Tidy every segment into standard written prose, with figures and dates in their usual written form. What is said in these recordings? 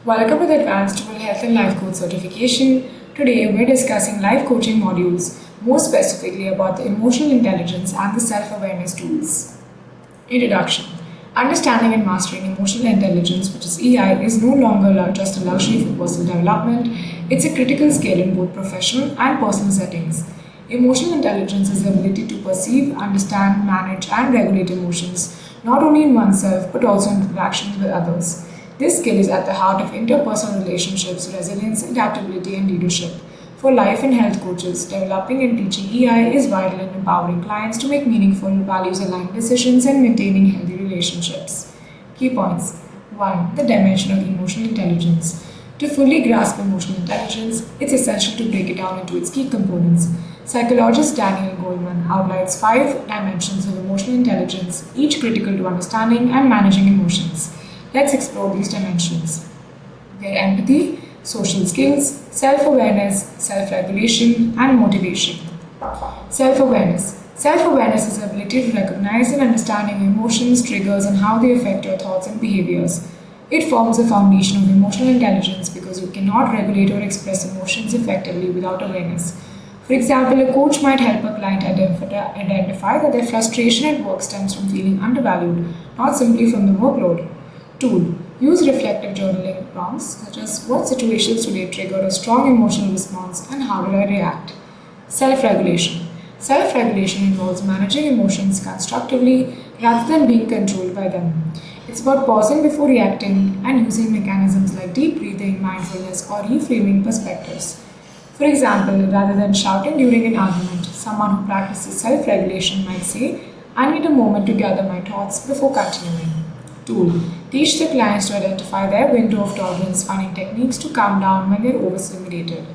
Welcome to the Advanced World Health and Life Coach certification. Today we're discussing life coaching modules, more specifically about the emotional intelligence and the self-awareness tools. Introduction. Understanding and mastering emotional intelligence, which is EI, is no longer just a luxury for personal development. It's a critical skill in both professional and personal settings. Emotional intelligence is the ability to perceive, understand, manage, and regulate emotions, not only in oneself but also in interactions with others. This skill is at the heart of interpersonal relationships, resilience, adaptability, and leadership. For life and health coaches, developing and teaching EI is vital in empowering clients to make meaningful, values-aligned decisions and maintaining healthy relationships. Key points. 1. The dimension of emotional intelligence. To fully grasp emotional intelligence, it's essential to break it down into its key components. Psychologist Daniel Goleman outlines 5 dimensions of emotional intelligence, each critical to understanding and managing emotions. Let's explore these dimensions. They're empathy, social skills, self-awareness, self-regulation, and motivation. Self-awareness. Self-awareness is the ability to recognize and understand your emotions, triggers, and how they affect your thoughts and behaviors. It forms the foundation of emotional intelligence because you cannot regulate or express emotions effectively without awareness. For example, a coach might help a client identify that their frustration at work stems from feeling undervalued, not simply from the workload. Tool. Use reflective journaling prompts such as what situations today triggered a strong emotional response and how will I react. Self-regulation. Self-regulation involves managing emotions constructively rather than being controlled by them. It's about pausing before reacting and using mechanisms like deep breathing, mindfulness, or reframing perspectives. For example, rather than shouting during an argument, someone who practices self-regulation might say, I need a moment to gather my thoughts before continuing. Tool. Teach the clients to identify their window of tolerance, finding techniques to calm down when they're overstimulated.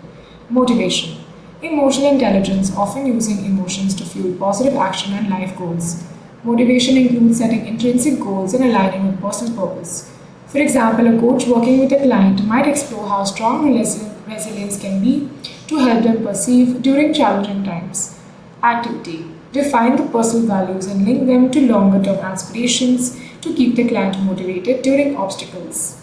Motivation. Emotional intelligence, often using emotions to fuel positive action and life goals. Motivation includes setting intrinsic goals and aligning with personal purpose. For example, a coach working with a client might explore how strong resilience can be to help them perceive during challenging times. Activity. Define the personal values and link them to longer-term aspirations to keep the client motivated during obstacles.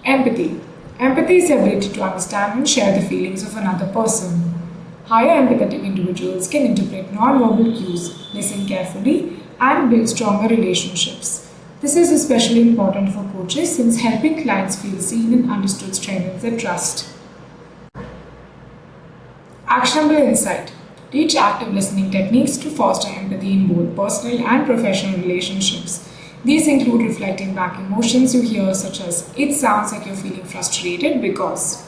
Empathy. Empathy is the ability to understand and share the feelings of another person. Higher empathetic individuals can interpret non-verbal cues, listen carefully, and build stronger relationships. This is especially important for coaches since helping clients feel seen and understood strengthens their trust. Actionable insight. Teach active listening techniques to foster empathy in both personal and professional relationships. These include reflecting back emotions you hear, such as, it sounds like you're feeling frustrated because.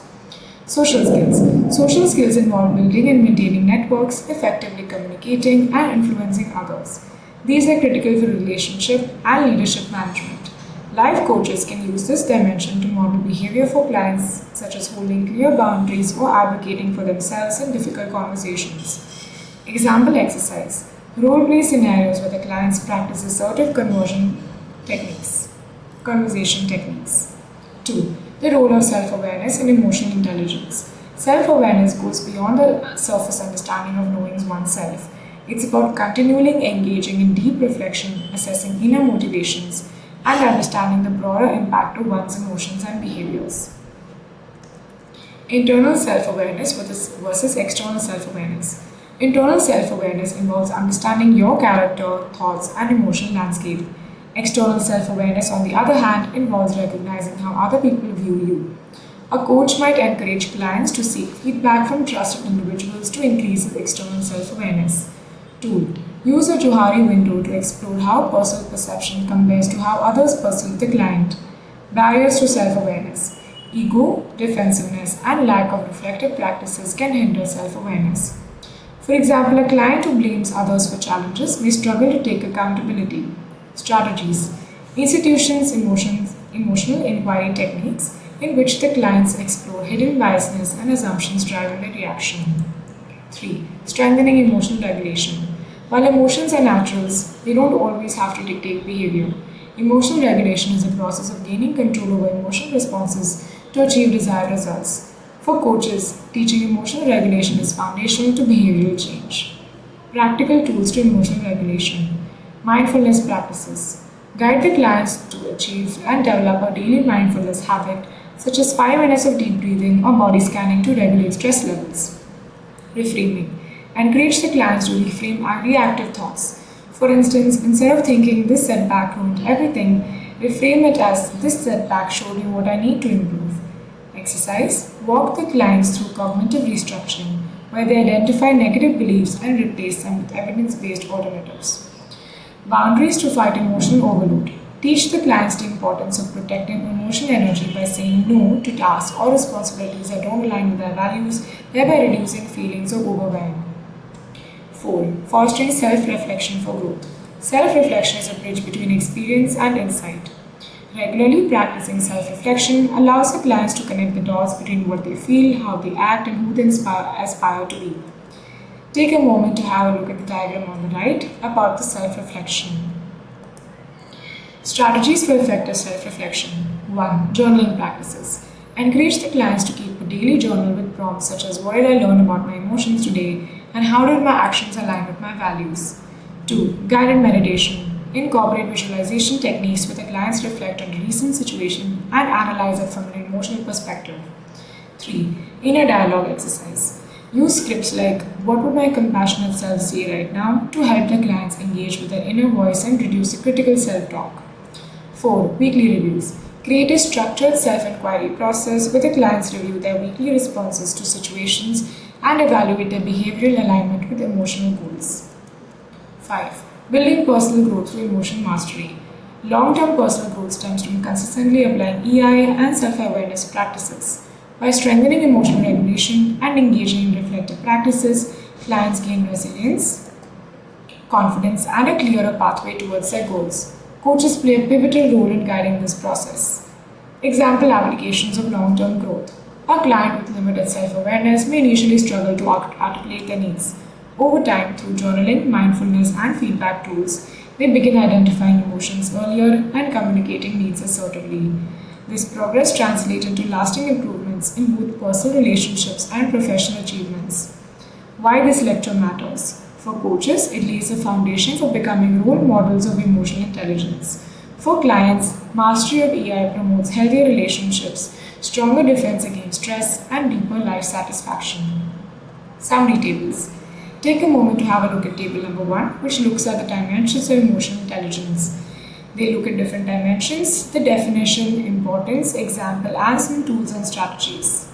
Social skills. Social skills involve building and maintaining networks, effectively communicating, and influencing others. These are critical for relationship and leadership management. Life coaches can use this dimension to model behavior for clients, such as holding clear boundaries or advocating for themselves in difficult conversations. Example exercise. Role-play scenarios where the clients practice assertive conversation techniques. 2. The role of self-awareness in emotional intelligence. Self-awareness goes beyond the surface understanding of knowing oneself. It's about continually engaging in deep reflection, assessing inner motivations, and understanding the broader impact of one's emotions and behaviors. Internal self-awareness versus external self-awareness. Internal self-awareness involves understanding your character, thoughts, and emotional landscape. External self-awareness, on the other hand, involves recognizing how other people view you. A coach might encourage clients to seek feedback from trusted individuals to increase their external self-awareness. Tool. Use a Johari window to explore how personal perception compares to how others perceive the client. Barriers to self-awareness. Ego, defensiveness, and lack of reflective practices can hinder self-awareness. For example, a client who blames others for challenges may struggle to take accountability. Strategies. Institutions' emotional inquiry techniques in which the clients explore hidden biasness and assumptions driving their reaction. 3. Strengthening emotional regulation. While emotions are naturals, they don't always have to dictate behavior. Emotional regulation is a process of gaining control over emotional responses to achieve desired results. For coaches, teaching emotional regulation is foundational to behavioral change. Practical tools to emotional regulation. Mindfulness practices. Guide the clients to achieve and develop a daily mindfulness habit such as 5 minutes of deep breathing or body scanning to regulate stress levels. Reframing. Encourage the clients to reframe our reactive thoughts. For instance, instead of thinking this setback ruined everything, reframe it as this setback showed me what I need to improve. Exercise. Walk the clients through cognitive restructuring, where they identify negative beliefs and replace them with evidence based alternatives. Boundaries to fight emotional overload. Teach the clients the importance of protecting emotional energy by saying no to tasks or responsibilities that don't align with their values, thereby reducing feelings of overwhelm. 4. Fostering self reflection for growth. Self reflection is a bridge between experience and insight. Regularly practicing self reflection allows the clients to connect the dots between what they feel, how they act, and who they aspire to be. Take a moment to have a look at the diagram on the right about the self reflection. Strategies for effective self reflection. 1. Journaling practices. Encourage the clients to keep a daily journal with prompts such as what did I learn about my emotions today and how did my actions align with my values. 2. Guided meditation. Incorporate visualization techniques where the clients reflect on a recent situation and analyze it from an emotional perspective. 3. Inner dialogue exercise. Use scripts like, what would my compassionate self say right now, to help the clients engage with their inner voice and reduce the critical self-talk. 4. Weekly reviews. Create a structured self-inquiry process where the clients review their weekly responses to situations and evaluate their behavioral alignment with emotional goals. 5. Building personal growth through emotional mastery. Long-term personal growth stems from consistently applying EI and self-awareness practices. By strengthening emotional regulation and engaging in reflective practices, clients gain resilience, confidence, and a clearer pathway towards their goals. Coaches play a pivotal role in guiding this process. Example applications of long-term growth. A client with limited self-awareness may initially struggle to articulate their needs. Over time, through journaling, mindfulness, and feedback tools, they begin identifying emotions earlier and communicating needs assertively. This progress translates into lasting improvements in both personal relationships and professional achievements. Why this lecture matters? For coaches, it lays a foundation for becoming role models of emotional intelligence. For clients, mastery of EI promotes healthier relationships, stronger defense against stress, and deeper life satisfaction. Summary tables. Take a moment to have a look at table number 1, which looks at the dimensions of emotional intelligence. They look at different dimensions, the definition, importance, example, and some tools and strategies.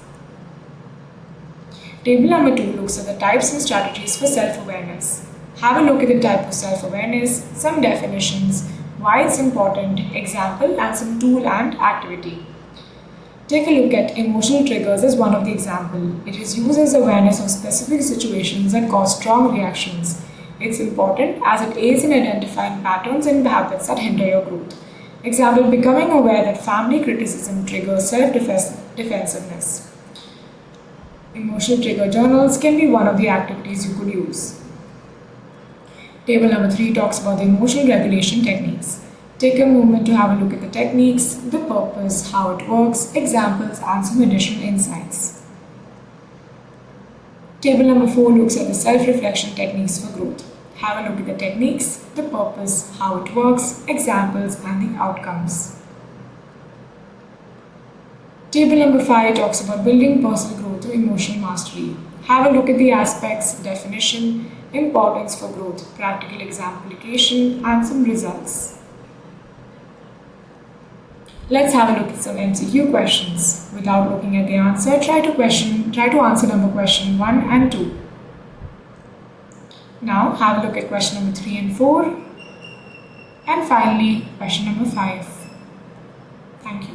Table number 2 looks at the types and strategies for self-awareness. Have a look at the type of self-awareness, some definitions, why it's important, example, and some tool and activity. Take a look at emotional triggers as one of the examples. It is used as awareness of specific situations that cause strong reactions. It's important as it aids in identifying patterns and habits that hinder your growth. Example, becoming aware that family criticism triggers self-defensiveness. Emotional trigger journals can be one of the activities you could use. Table number 3 talks about the emotional regulation techniques. Take a moment to have a look at the techniques, the purpose, how it works, examples, and some additional insights. Table number 4 looks at the self-reflection techniques for growth. Have a look at the techniques, the purpose, how it works, examples, and the outcomes. Table number 5 talks about building personal growth through emotional mastery. Have a look at the aspects, definition, importance for growth, practical exemplification, and some results. Let's have a look at some MCQ questions. Without looking at the answer, try to answer number question 1 and 2. Now have a look at question number 3 and 4. And finally, question number 5. Thank you.